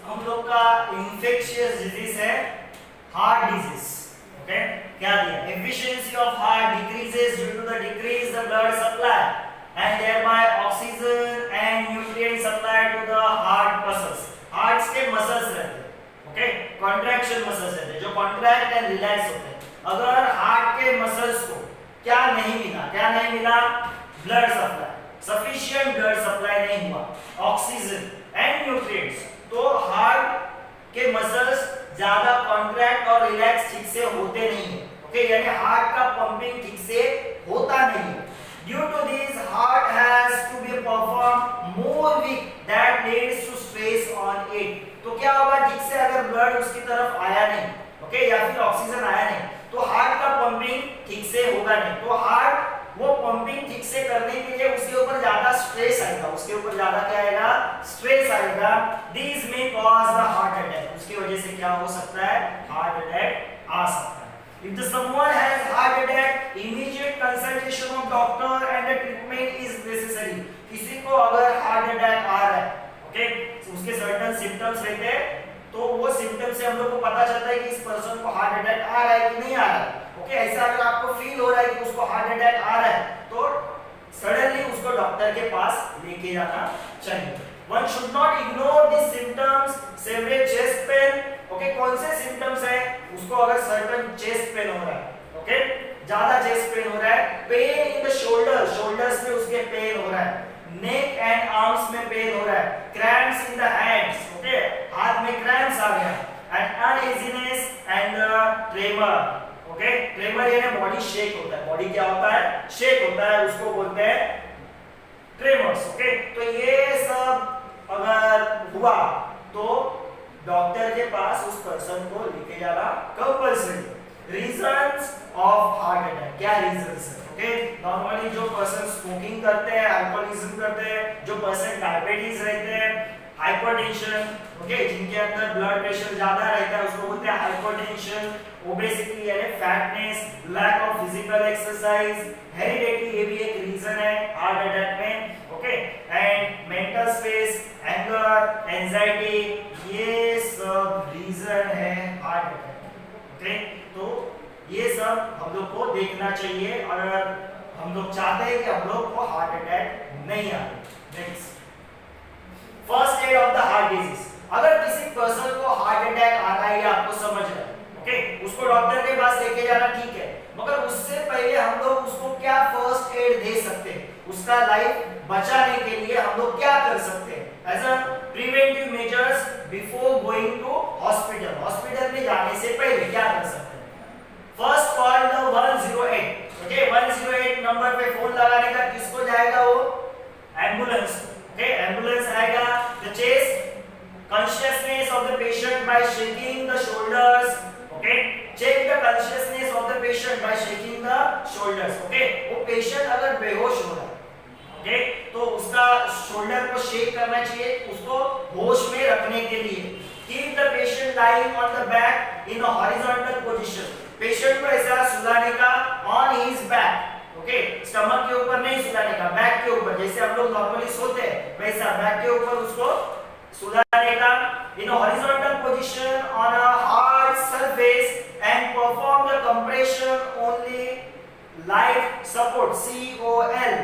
हम लोग का इंफेक्शियस डिजीज है हार्ट डिजीज। ओके, क्या दिया? Efficiency of heart decreases due to the decrease the blood supply and thereby oxygen and nutrient supply to the heart muscles. Hearts के muscles रहते हैं, okay, contraction muscles रहते हैं जो contract and relax होते हैं। अगर हार्ट के मसल्स को क्या नहीं मिला? Blood supply, sufficient blood supply नहीं हुआ, ऑक्सीजन एंड न्यूट्रिएंट्स, तो हार्ट के मसल्स ज्यादा कॉन्ट्रैक्ट और रिलैक्स ठीक से होते नहीं है। ओके, यानी हार्ट का पंपिंग ठीक से होता नहीं है। Due to this heart has to be perform more weak that leads to stress on it. तो क्या होगा? ठीक से अगर ब्लड उसकी तरफ आया नहीं, ओके, या फिर ऑक्सीजन आया नहीं, तो हार्ट का पंपिंग ठीक से होगा नहीं। तो हार्ट वो पंपिंग ठीक से करने के लिए उसके ऊपर ज्यादा स्ट्रेस आएगा, उसके ऊपर ज्यादा क्या आएगा? स्ट्रेस आएगा। This may cause the heart attack. उसकी वजह से क्या हो सकता है? हार्ट अटैक आ सकता है। If the someone has heart attack, immediate consultation of doctor and the treatment is necessary. किसी को अगर हार्ट अटैक आ रहा है, ओके, उसके सर्टेन सिम्टम्स रहते हैं, तो वो सिम्टम से हम लोग को पता चलता है कि इस पर्सन को हार्ट अटैक आ रहा है कि नहीं आ रहा है। ओके, ऐसा अगर आपको फील हो रहा है कि उसको हार्ट अटैक आ रहा है, तो सडनली उसको डॉक्टर के पास लेके जाना चाहिए। One should not ignore these symptoms. Severe chest pain. Okay, कौन से सिम्टम्स है? उसको अगर सर्टेन चेस्ट पेन हो रहा है, ओके, ज्यादा चेस्ट पेन हो रहा है, pain in the shoulder, shoulders में उसके पेन हो रहा है, नेक एंड आर्म्स में पेन हो रहा है, cramps in the hands, okay, हाथ में क्रैम्प्स आ गया, and uneasiness and tremor. Okay, tremor यानी बॉडी शेक होता है, बॉडी क्या होता है? शेक होता है, उसको बोलते हैं ट्रेमर्स। ओके, तो ये सब अगर हुआ तो डॉक्टर के पास उस पर्सन को लेके जाना compulsory. Reasons of heart attack, क्या रीजंस है? ओके, नॉर्मली जो पर्सन स्मोकिंग करते हैं, अल्कोहलिज्म करते हैं, जो पर्सन डायबिटीज रहते हैं, हाइपरटेंशन, ओके, जिनके अंदर ब्लड प्रेशर ज्यादा रहता है उसको बोलते हैं हाइपरटेंशन, ओबेसिटी यानी fatness, lack of physical exercise, heredity, ये भी एक रीजन है हार्ट अटैक में। Okay, and mental stress, anger, anxiety, ये सब रीजन है हार्ट अटैक। ओके, तो ये सब हम लोग को देखना चाहिए अगर हम लोग चाहते हैं कि हम लोग को हार्ट अटैक नहीं आए। Next, first aid of the heart disease. अगर किसी पर्सन को हार्ट अटैक आ रहा है या आपको समझ रहा है, ओके, उसको डॉक्टर के पास लेके जाना ठीक है, मगर उससे पहले हम लोग उसको क्या फर्स्ट एड दे सकते हैं? उसका लाइफ बचाने के लिए हम लोग क्या कर सकते हैं? As a preventive measures before going to hospital, hospital में जाने से पहले क्या कर सकते हैं? First call the 108। Okay, 108 number पे फोन लगाने का किसको जाएगा? वो एम्बुलेंस। ओके, एम्बुलेंस आएगा। The chest consciousness of the patient by shaking the shoulders. Okay, check the consciousness of the patient by shaking the shoulders. Okay, वो patient अगर बेहोश हो रहा है, okay, तो उसका शोल्डर को शेक करना चाहिए उसको होश में रखने के लिए। Keep the patient lying on the back in a horizontal position. Patient को ऐसा सुलाने का on his back. Okay, stomach के ऊपर नहीं सुलाने का, बैक के ऊपर, जैसे हम लोग नॉर्मली सोते हैं वैसा बैक के ऊपर उसको सुलाने का। In a horizontal position on a hard surface and perform the compression only life support, COL.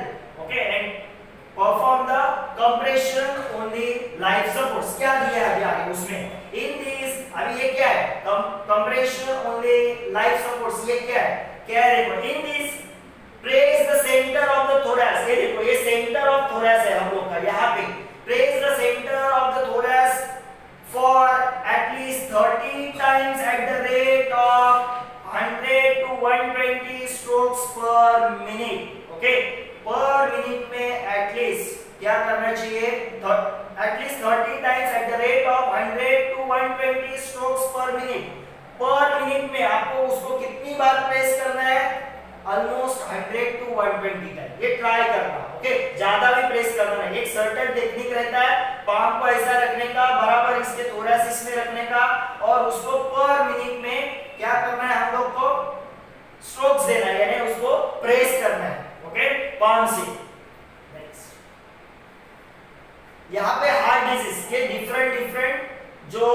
Okay, and perform the compression only life supports. क्या दिया है अभी आगे उसमें? In this, अभी ये क्या है? Compression only life supports, ये क्या है? क्या है देखो? In this press the center of the thorax. ये देखो, ये center of thorax है हम लोग का, यहाँ पे press the center of the thorax for at least 30 times at the rate of 100 to 120 strokes per minute. Okay, per minute में at least क्या करना चाहिए? At least 30 times at the rate of 100 to 120 strokes per minute. Per minute में आपको उसको कितनी बार press करना है? Almost 100 to 120 time. ये ट्राई करना, ओके, ज्यादा भी प्रेस करना नहीं। एक सर्टेन टेक्निक रहता है, पाम को ऐसा रखने का, बराबर इसके थोरैसिस में रखने का, और उसको पर मिनट में क्या करना है? हम लोग को स्ट्रोक्स देना है, यानी उसको प्रेस करना है, ओके, पाम से। नेक्स्ट, यहाँ पे हार्ट डिजीज के डिफरेंट जो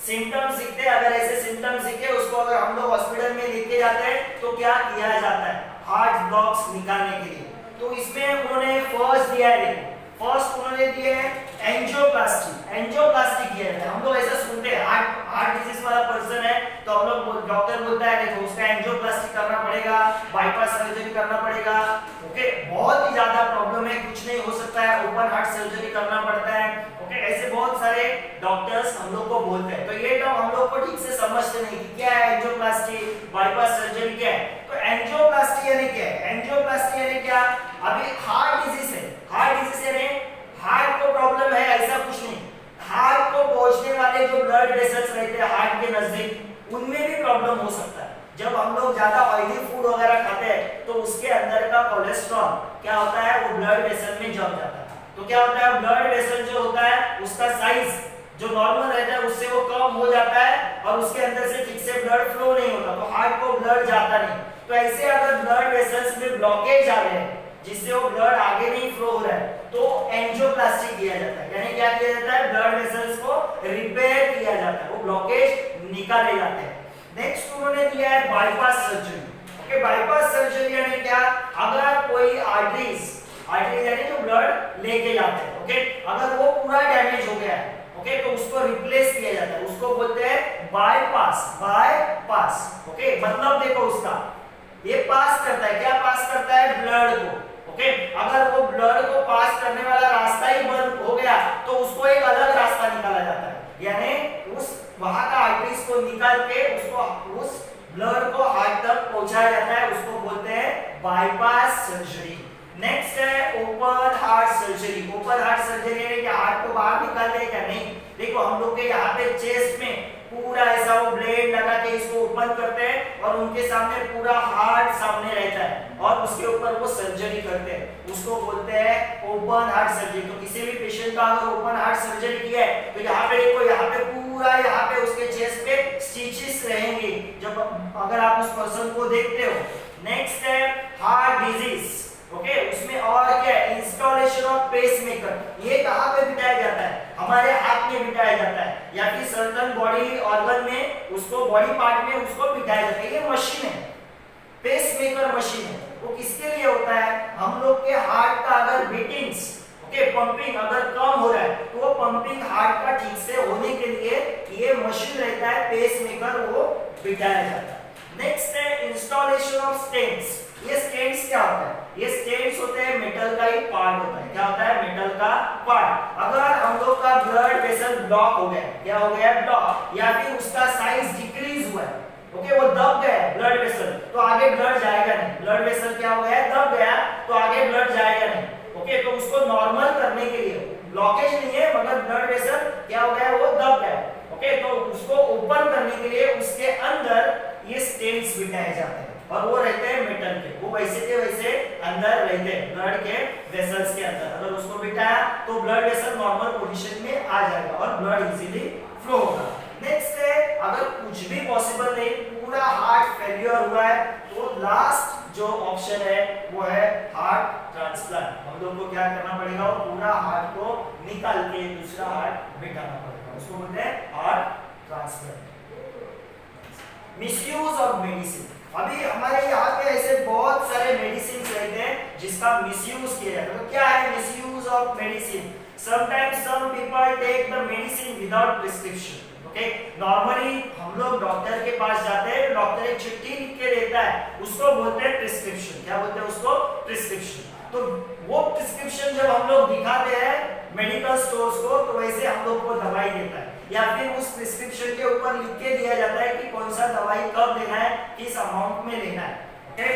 सिम्टम्स दिखते हैं, अगर ऐसे सिम्टम्स दिखे उसको अगर हम लोग हॉस्पिटल में लेके जाते हैं तो क्या किया जाता है हार्ट ब्लॉक्स निकालने के लिए। तो इसमें उन्होंने फर्स्ट दिया है, फर्स्ट उन्होंने दिया है एंजियोप्लास्टी। एंजियोप्लास्टी किया है, हम लोग ऐसा सुनते हैं हार्ट डिजीज वाला पर्सन है तो हम लोग डॉक्टर बोलता है कि तो उसका एंजियोप्लास्टी करना पड़ेगा, बाईपास सर्जरी करना पड़ेगा। ओके, बहुत ही ज्यादा प्रॉब्लम है, कुछ नहीं हो सकता है, ओपन हार्ट सर्जरी करना पड़ता है। ओके, ऐसे बहुत सारे डॉक्टर्स हम लोग को बोलते हैं। तो ये टर्म हम लोग को ठीक से समझते नहीं कि क्या है एंजियोप्लास्टी, बाईपास सर्जरी क्या है। तो एंजियोप्लास्टी यानी क्या है? एंजियोप्लास्टी यानी क्या? अभी हार्ट डिजीज है, हार्ट डिजीज यानी हार्ट को प्रॉब्लम है ऐसा कुछ नहीं, हार्ट को पहुंचने वाले जो ब्लड वेसल्स रहते हैं हार्ट के नजदीक उनमें भी प्रॉब्लम हो सकता है। जब हम लोग ज्यादा ऑयली फूड वगैरह खाते हैं तो उसके अंदर का कोलेस्ट्रॉल क्या होता है वो ब्लड वेसल में जम जाता है। तो क्या होता है ब्लड वेसल जो होता है उसका साइज जो नॉर्मल रहता है उससे वो कम हो जाता है और उसके अंदर से ठीक से ब्लड फ्लो नहीं होता, तो हार्ट को ब्लड जाता नहीं। तो ऐसे अगर ब्लड वेसल्स में ब्लॉकेज आ रहे हैं जिससे वो ब्लड आगे नहीं फ्लो हो रहा है तो एंजियोप्लास्टी किया जाता है। यानी क्या किया जाता है ब्लड वेसल्स को रिपेयर किया जाता है, वो ब्लॉकेज निकाले जाते हैं। नेक्स्ट उन्होंने दिया है bypass surgery. Okay, bypass surgery यानी क्या? अगर कोई आर्टरीज यानी जो ब्लड लेके जाते हैं, ओके, अगर वो पूरा डैमेज हो गया है, ओके, तो उसको रिप्लेस किया जाता है, उसको बोलते हैं बाईपास। बाईपास, ओके, मतलब देखो उसका ये पास करता है, क्या पास करता है? ब्लड को। ओके, अगर वो ब्लड को पास करने वाला रास्ता ही बंद हो गया तो उसको एक अलग रास्ता निकाला जाता है, यानी उस वहां का आर्टरीज को निकाल के उसको उस ब्लड को हार्ट तक पहुंचाया जाता है, उसको बोलते हैं बाईपास सर्जरी। नेक्स्ट है open heart surgery. Open heart surgery है कि हार्ट को बाहर निकाल दे क्या? नहीं, देखो हम लोग के यहाँ पे चेस्ट में पूरा ऐसा वो ब्लेड लगा के इसको ओपन करते हैं और उनके सामने पूरा हार्ट सामने रहता है और उसके ऊपर वो सर्जरी करते हैं, उसको बोलते हैं ओपन हार्ट सर्जरी। तो किसी भी पेशेंट का अगर ओपन हार्ट सर्जरी किया है तो यहाँ पे देखो, यहाँ पे पूरा यहाँ पे उसके चेस्ट पे स्टिचेस रहेंगे जब अगर आप उस पर्सन को देखते हो। नेक्स्ट है हार्ट डिजीज। ओके, उसमें और क्या है? Installation of pacemaker. ये कहाँ पे बिठाया जाता है? हमारे हाथ में बिठाया जाता है या फिर सर्टन बॉडी ऑर्गन में उसको बॉडी पार्ट में उसको बिठाया जाता है। ये मशीन है, पेसमेकर मशीन है। वो किसके लिए होता है? हम लोग के हार्ट का अगर बीटिंग्स, ओके, पंपिंग अगर कम हो रहा है तो वो पंपिंग हार्ट का ठीक से होने के लिए ये मशीन रहता है, पेसमेकर, वो बिठाया जाता है। नेक्स्ट है इंस्टॉलेशन ऑफ स्टेंट्स। ये स्टेंट्स क्या होता है? ये स्टेंट्स होते हैं मेटल का एक पार्ट होता है। क्या होता है? मेटल का पार्ट। अगर हम लोग का ब्लड वेसल ब्लॉक हो गया, क्या हो गया? ब्लॉक, या फिर उसका साइज डिक्रीज हुआ है, ओके, वो दब गया है ब्लड वेसल, तो आगे ब्लड जाएगा नहीं। ब्लड वेसल क्या हो गया? दब गया, तो आगे ब्लड जाएगा नहीं। ओके, तो उसको नॉर्मल करने के लिए, ब्लॉकेज नहीं है मगर ब्लड वेसल क्या हो गया? वो दब गया। ओके, तो उसको ओपन करने के लिए उसके अंदर ये स्टेंट्स बिठाए जाते हैं और वो रहते हैं मेटल के, वो वैसे के वैसे अंदर रहते हैं ब्लड के वेसल्स के अंदर। अगर उसको बिठाया तो ब्लड वेसल नॉर्मल पोजीशन में आ जाएगा और ब्लड इजीली फ्लो होगा। नेक्स्ट है अगर कुछ भी पॉसिबल नहीं, पूरा हार्ट फेलियर हुआ है, तो लास्ट जो ऑप्शन है वो है हार्ट ट्रांसप्लांट। हम लोग को क्या करना पड़ेगा? वो पूरा हार्ट को निकाल के दूसरा हार्ट बिठाना पड़ेगा, उसको बोलते हैं heart transplant. Misuse of medicine. अभी हमारे यहाँ पे ऐसे बहुत सारे मेडिसिन रहते हैं जिसका मिसयूज किया जाता है। तो क्या है misuse of medicine? Sometimes some people take the medicine without prescription. Okay, normally हम लोग डॉक्टर के पास जाते हैं, डॉक्टर एक चिट्ठी लिख के देता है, उसको बोलते हैं प्रिस्क्रिप्शन। क्या बोलते हैं उसको? प्रिस्क्रिप्शन। तो वो प्रिस्क्रिप्शन जब हम लोग दिखाते हैं मेडिकल स्टोर्स को तो वैसे हम लोग को दवाई देता है या फिर उस प्रिस्क्रिप्शन के ऊपर लिख के दिया जाता है कि कौन सा दवाई कब लेना है, किस अमाउंट में लेना है। Okay,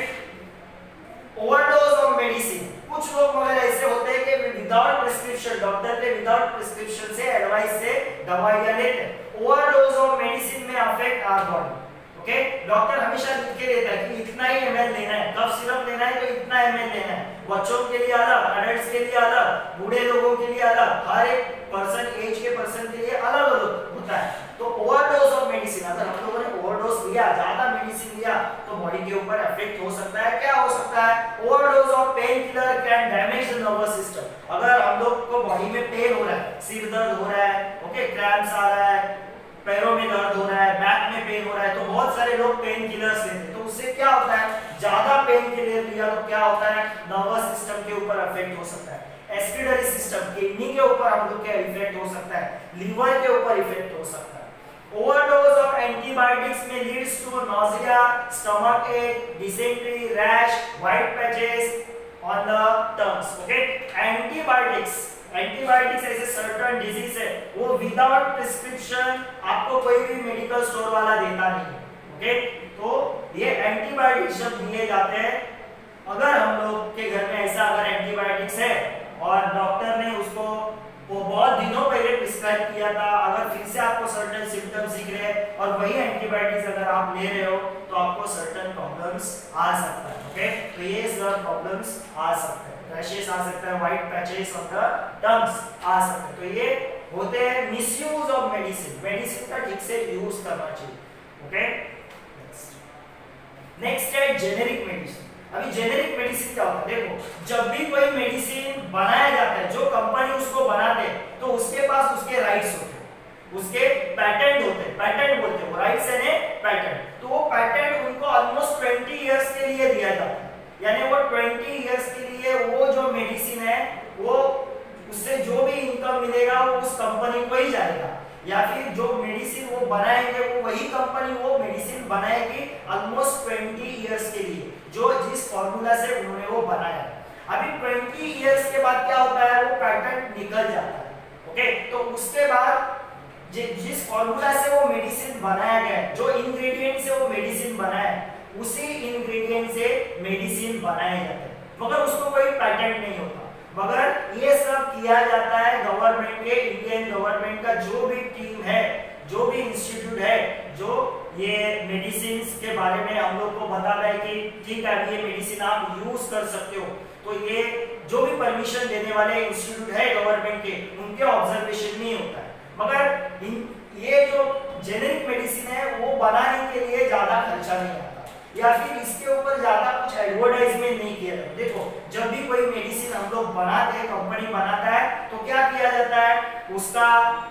overdose of medicine. कुछ लोग मगर ऐसे होते हैं कि विदाउट प्रिस्क्रिप्शन, डॉक्टर के विदाउट प्रिस्क्रिप्शन से एडवाइस से दवाइयां लेते हैं। ओवरडोज ऑफ मेडिसिन में affect our body. Okay, doctor हमेशा लिख के देता है कि इतना ही ml लेना है, कफ सिरप लेना है तो इतना ml लेना है, बच्चों के लिए अलग, एडल्ट्स के लिए अलग, बूढ़े लोगों के लिए अलग, हर एक पर्सन एज के पर्सन के लिए अलग अलग होता है। तो ओवरडोज ऑफ मेडिसिन, अगर हम लोगों ने ओवरडोज लिया, ज्यादा मेडिसिन मेडिसिन लिया तो बॉडी के ऊपर इफेक्ट हो सकता है। क्या हो सकता है? Overdose of pain killer can damage the nervous system. अगर हम लोग को बॉडी में पेन हो रहा है, सिर दर्द हो रहा है, ओके, क्रैम्प्स आ रहा है, पैरों में दर्द हो रहा है, बैक में पेन हो रहा है, तो बहुत सारे लोग पेन किलर्स लेते हैं। तो उससे क्या होता है? ज्यादा पेन किलर लिया तो क्या होता है? नर्वस सिस्टम के ऊपर इफेक्ट हो सकता है, एस्पिरेटरी सिस्टम, किडनी के ऊपर हम लोग के इफेक्ट हो सकता है, लीवर के ऊपर इफेक्ट हो सकता है। Overdose of antibiotics may leads to nausea, stomach ache, dysentery, rash, white patches on the tongues. Okay, antibiotics ऐसे certain disease है वो without prescription आपको कोई भी मेडिकल स्टोर वाला देता नहीं है। ओके, तो ये एंटीबायोटिक्स जब दिए जाते हैं, अगर हम लोग के घर में ऐसा अगर एंटीबायोटिक्स है और डॉक्टर ने उसको वो बहुत दिनों पहले प्रिस्क्राइब किया था, अगर फिर से आपको सर्टेन सिम्टम्स दिख रहे हैं और वही एंटीबायोटिक्स अगर आप ले रहे हो तो आपको सर्टेन प्रॉब्लम्स आ सकता है। ओके, तो ये सब प्रॉब्लम्स आ सकते हैं, रैशेस आ सकता है, white patches on the tongues आ सकते हैं। तो ये होते हैं मिसयूज ऑफ मेडिसिन, मेडिसिन का ठीक से यूज करना चाहिए। ओके, नेक्स्ट है जेनेरिक मेडिसिन। अभी जेनेरिक मेडिसिन क्या होता है? देखो, जब भी कोई मेडिसिन बनाया जाता है, जो कंपनी उसको बनाते हैं तो उसके पास उसके राइट्स होते हैं, उसके पैटेंट होते हैं, पैटेंट बोलते हैं वो, राइट्स यानी पैटेंट। तो वो पैटेंट उनको ऑलमोस्ट 20 इयर्स के लिए दिया जाता है, यानी वो 20 इयर्स के लिए वो जो मेडिसिन है वो उससे जो भी इनकम मिलेगा वो उस कंपनी को ही जाएगा, या फिर जो मेडिसिन वो बनाएंगे वो वही कंपनी वो मेडिसिन बनाएगी ऑलमोस्ट 20 इयर्स के लिए, जो जिस फॉर्मूला से उन्होंने वो बनाया। अभी 20 इयर्स के बाद क्या होता है? वो पैटेंट निकल जाता है। ओके, तो उसके बाद जिस फॉर्मूला से वो मेडिसिन बनाया गया है, जो इंग्रेडिएंट से वो मेडिसिन बनाया है, उसी इंग्रेडिएंट से मेडिसिन बनाया जाता है, मगर उसको कोई पैटेंट नहीं होता। मगर ये सब किया जाता है गवर्नमेंट के, इंडियन गवर्नमेंट का जो भी टीम है, जो भी इंस्टीट्यूट है, जो ये मेडिसिन के बारे में हम लोग को बताता है कि ठीक है ये मेडिसिन आप यूज कर सकते हो, तो ये जो भी परमिशन देने वाले इंस्टीट्यूट है गवर्नमेंट के, उनके ऑब्जर्वेशन में होता है। मगर ये जो जेनेरिक मेडिसिन है वो बनाने के लिए ज्यादा खर्चा नहीं आता, या फिर इसके ऊपर ज्यादा कुछ एडवर्टाइजमेंट नहीं किया जाता। देखो, जब भी कोई मेडिसिन हम लोग बनाते हैं, कंपनी बनाता है, तो क्या किया जाता है? उसका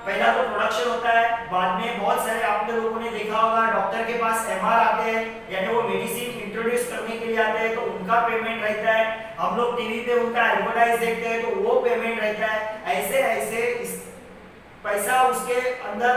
पहला तो प्रोडक्शन होता है, बाद में बहुत सारे आप लोगों ने देखा होगा डॉक्टर के पास एमआर आते हैं, यानी वो मेडिसिन इंट्रोड्यूस करने के लिए आते हैं, तो उनका पेमेंट रहता है। हम लोग टीवी पे उनका एडवर्टाइज देखते हैं तो वो पेमेंट रहता है। ऐसे ऐसे पैसा उसके अंदर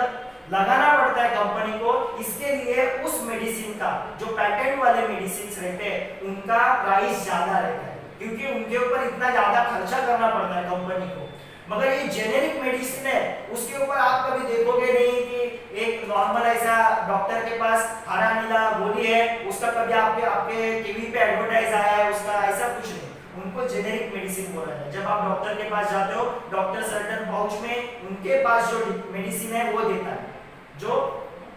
लगाना पड़ता है कंपनी को। इसके लिए उस मेडिसिन का जो पैटेंट वाले मेडिसिन रहते हैं उनका प्राइस ज्यादा रहता है, क्योंकि उनके ऊपर इतना ज्यादा खर्चा करना पड़ता है कंपनी को। मगर ये जेनेरिक मेडिसिन है, उसके ऊपर आप कभी देखोगे नहीं कि एक नॉर्मल ऐसा डॉक्टर के पास हरा नीला गोली है, उसका कभी आपके टीवी पे एडवर्टाइज आया है उसका, ऐसा कुछ नहीं। उनको जेनेरिक मेडिसिन बोला जाता है। जब आप डॉक्टर के पास जाते हो, डॉक्टर सर्टेन पाउच में उनके पास जो मेडिसिन है वो देता है, जो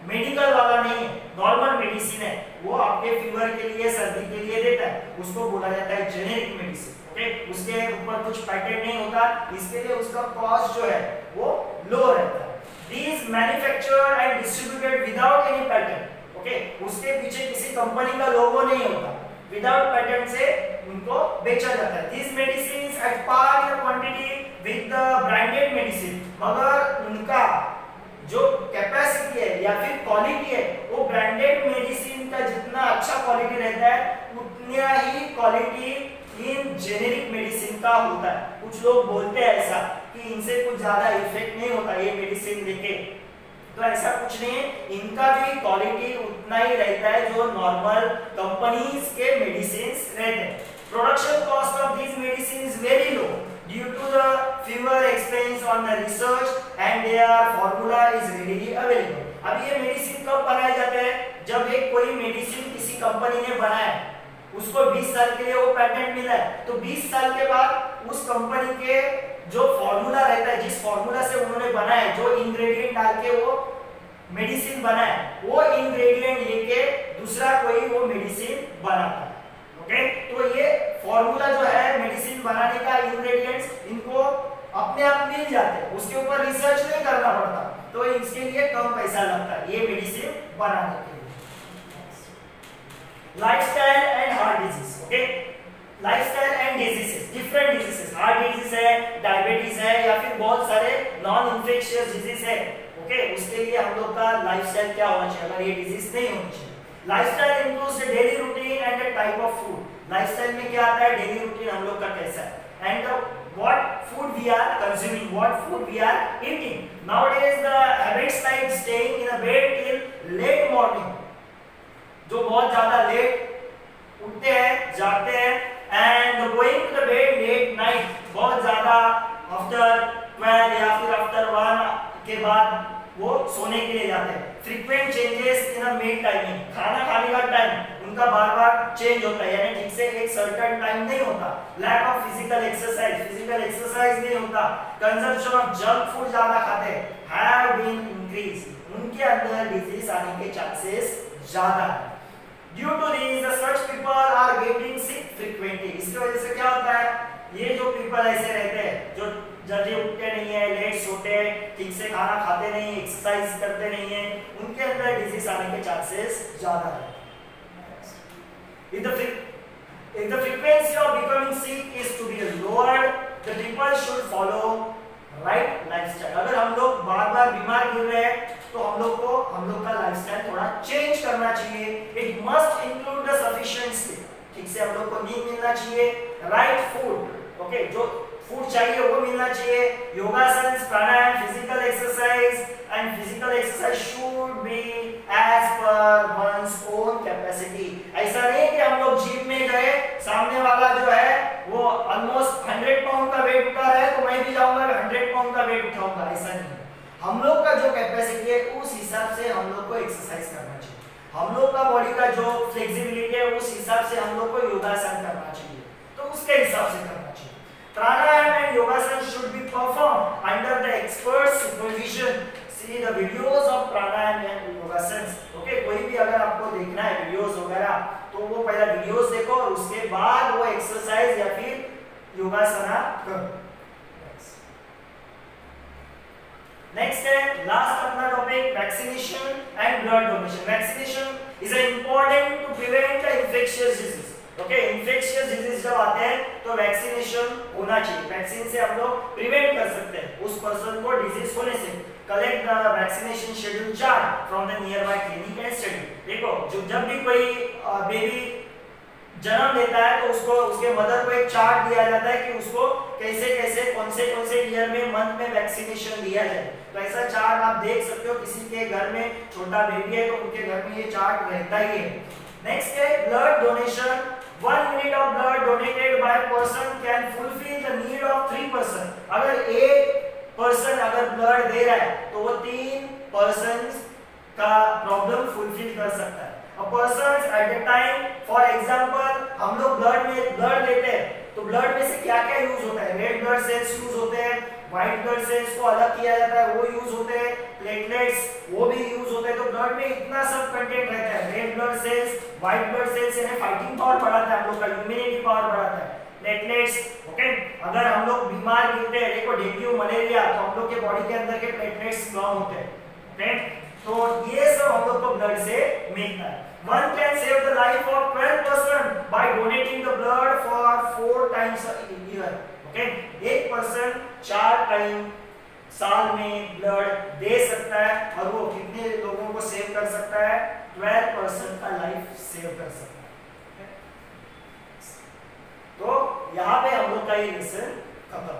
मेडिकल वाला नहीं है, नॉर्मल मेडिसिन है, वो आपके फीवर के लिए, सर्दी के लिए देता है, उसको बोला जाता है जेनेरिक मेडिसिन। ओके, उसके ऊपर कुछ पैटेंट नहीं होता, इसके लिए उसका कॉस्ट जो है वो लो रहता है। These manufactured and distributed without any patent. Okay, उसके पीछे किसी कंपनी का लोगो नहीं होता, विदाउट पैटेंट से उनको बेचा जाता है। These medicines at par in quantity with the branded medicine, मगर उनका जो कैपेसिटी है या फिर क्वालिटी है वो ब्रांडेड मेडिसिन का जितना अच्छा क्वालिटी रहता है उतना ही क्वालिटी इन जेनेरिक मेडिसिन का होता है। कुछ लोग बोलते हैं ऐसा कि इनसे कुछ ज्यादा इफेक्ट नहीं होता ये मेडिसिन लेके, तो ऐसा कुछ नहीं है, इनका भी क्वालिटी उतना ही रहता है जो नॉर्मल कंपनीज के मेडिसिन रहते हैं। Production cost of this medicine is very low due to the fewer expense on the research and their formula is readily available। अब ये मेडिसिन कब बनाए जाते हैं? जब एक कोई मेडिसिन किसी कंपनी ने बनाया, उसको 20 साल के लिए वो पैटेंट मिला है, तो 20 साल के बाद उस कंपनी के जो फॉर्मूला रहता है, जिस फॉर्मूला से उन्होंने बनाया, जो इंग्रेडिएंट डाल के वो मेडिसिन बनाया, वो इंग्रेडिएंट लेके दूसरा कोई वो मेडिसिन बनाता है। ओके, तो ये फॉर्मूला जो है मेडिसिन बनाने का, इंग्रेडिएंट्स इनको अपने आप मिल जाते हैं, उसके ऊपर रिसर्च नहीं करना पड़ता, तो इसके लिए कम पैसा लगता है ये मेडिसिन बनाने के लिए। Lifestyle and heart disease, okay, lifestyle and diseases, different diseases, heart disease है, डायबिटीज है, या फिर बहुत सारे नॉन इन्फेक्शियस डिजीज है, ओके, उसके लिए हम लोग का लाइफस्टाइल क्या होना चाहिए अगर ये डिजीज नहीं होनी चाहिए। Lifestyle includes the daily routine and the type of food. Lifestyle में क्या आता है, डेली रूटीन हम लोग का कैसा है, and what food we are consuming, what food we are eating. Nowadays the habits like staying in a bed till late morning, जो बहुत ज्यादा लेट उठते हैं, जागते हैं, and going to the bed late night, बहुत ज्यादा आफ्टर 12 या फिर आफ्टर 1 के बाद वो सोने के लिए जाते हैं। Frequent changes in a meal timing, खाना खाने का टाइम उनका बार-बार चेंज होता है, यानी ठीक से एक सर्टेन टाइम नहीं होता। Lack of physical exercise, physical exercise नहीं होता। कंजम्पशन ऑफ जंक फूड ज्यादा खाते हैं, हैव बीन इंक्रीज, उनके अंदर डिजीज आने के चांसेस ज्यादा है। Due to this the such people are getting sick frequently, इसकी वजह से क्या होता है, ये जो पीपल ऐसे रहते हैं जो जल्दी उठते नहीं है, लेट सोते हैं, ठीक से खाना खाते नहीं, एक्सरसाइज करते नहीं है, उनके अंदर डिजीज आने के चांसेस ज्यादा है। If the frequency of becoming sick is to be lowered, the people should follow right lifestyle. अगर हम लोग बार-बार बीमार गिर रहे हैं तो हम लोग का लाइफस्टाइल थोड़ा चेंज करना चाहिए। It must include the sufficient sleep, ठीक से हम लोग को नींद मिलना चाहिए, right food, ओके, जो फूड चाहिए वो मिलना चाहिए, yogasana, pranayama, physical exercise and physical exercise should be as per one's own capacity. ऐसा नहीं कि हम लोग जिम में गए, सामने वाला जो है वो ऑलमोस्ट 100 पाउंड का वेट उठा रहा है तो मैं भी जाऊंगा 100 पाउंड का वेट उठाऊंगा, ऐसा नहीं है। हम लोग का जो कैपेसिटी है उस हिसाब से हम लोग को एक्सरसाइज करना चाहिए, हम लोग का बॉडी का जो फ्लेक्सिबिलिटी है उस हिसाब से हम लोग को योगासन करना चाहिए, तो उसके हिसाब से करना चाहिए। Pranayam and yogasan should be performed under the expert supervision. See the videos of pranayam and yogasans. Okay, कोई भी अगर आपको देखना है वीडियोस वगैरह तो वो पहला वीडियोस देखो और उसके बाद वो एक्सरसाइज या फिर योगासना करो। नेक्स्ट है लास्ट अपना topic vaccination and blood donation. Vaccination is important to prevent the infectious disease, okay, infectious disease जब आते हैं तो वैक्सीनेशन होना चाहिए, वैक्सीन से हम लोग प्रिवेंट कर सकते हैं उस पर्सन को डिजीज होने से। Collect the vaccination schedule chart from the near by clinic and study. देखो जब भी कोई बेबी जन्म लेता है तो उसको उसके मदर को एक चार्ट दिया जाता है कि उसको कैसे कैसे कौन से ईयर में मंथ में वैक्सीनेशन दिया जाए, तो ऐसा चार्ट आप देख सकते हो। किसी के घर में छोटा बेबी है तो उनके घर में ये चार्ट रहता ही है। नेक्स्ट है blood donation. 1 unit of blood donated by person can fulfill the need of 3 person। अगर एक पर्सन अगर ब्लड दे रहा है तो वो 3 पर्सन्स का प्रॉब्लम फुलफिल कर सकता है। A person at a time, for example, हम लोग ब्लड देते हैं तो ब्लड में से क्या-क्या यूज होता है, रेड ब्लड सेल्स यूज होते हैं, व्हाइट ब्लड सेल्स को अलग किया जाता है वो यूज होते हैं, प्लेटलेट्स वो भी यूज होते हैं, तो ब्लड में इतना सब कंटेंट रहता है। Red blood cells, white blood cells यानी फाइटिंग पावर बढ़ाता है, हम लोग का इम्यूनिटी पावर बढ़ाता है। प्लेटलेट्स, ओके, अगर हम लोग बीमार गिरते हैं, देखो डेंगू मलेरिया, तो हम लोग के बॉडी के अंदर के प्लेटलेट्स कम होते हैं, ओके, तो ये सब हम लोग को ब्लड से मिलता है। One can save the life of 12 person by donating the blood for 4 times a year, okay, एक पर्सन 4 टाइम साल में ब्लड दे सकता है और वो कितने लोगों को सेव कर सकता है, 12 पर्सन का लाइफ सेव कर सकता है। तो यहाँ पे हम लोग का ये लेसन खत्म।